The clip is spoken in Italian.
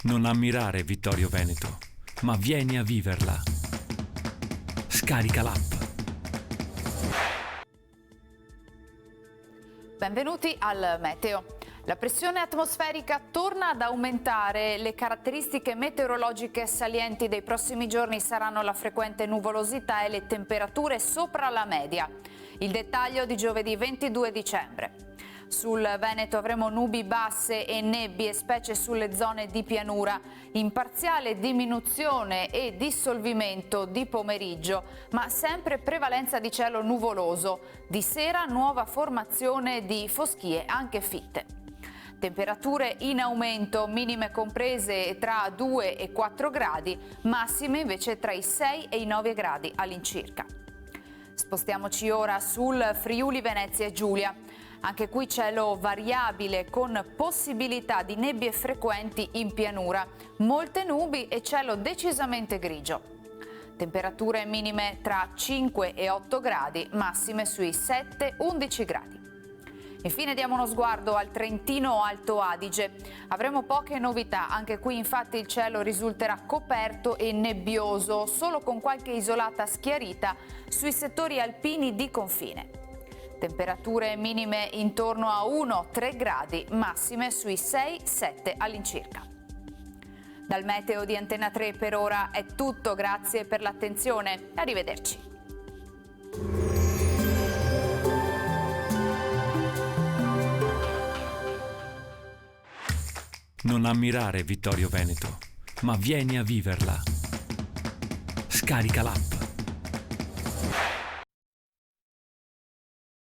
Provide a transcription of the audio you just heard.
Non ammirare Vittorio Veneto, ma vieni a viverla. Scarica l'app. Benvenuti al Meteo. La pressione atmosferica torna ad aumentare. Le caratteristiche meteorologiche salienti dei prossimi giorni saranno la frequente nuvolosità e le temperature sopra la media. Il dettaglio di giovedì 22 dicembre. Sul Veneto avremo nubi basse e nebbie, specie sulle zone di pianura, in parziale diminuzione e dissolvimento di pomeriggio, ma sempre prevalenza di cielo nuvoloso. Di sera nuova formazione di foschie anche fitte. Temperature in aumento, minime comprese tra 2 e 4 gradi, massime invece tra i 6 e i 9 gradi all'incirca. Spostiamoci ora sul Friuli Venezia e Giulia. Anche qui cielo variabile con possibilità di nebbie frequenti in pianura, molte nubi e cielo decisamente grigio. Temperature minime tra 5 e 8 gradi, massime sui 7-11 gradi. Infine diamo uno sguardo al Trentino Alto Adige. Avremo poche novità, anche qui infatti il cielo risulterà coperto e nebbioso, solo con qualche isolata schiarita sui settori alpini di confine. Temperature minime intorno a 1-3 gradi, massime sui 6-7 all'incirca. Dal Meteo di Antena 3 per ora è tutto, grazie per l'attenzione, arrivederci. Non ammirare Vittorio Veneto, ma vieni a viverla. Scarica l'app.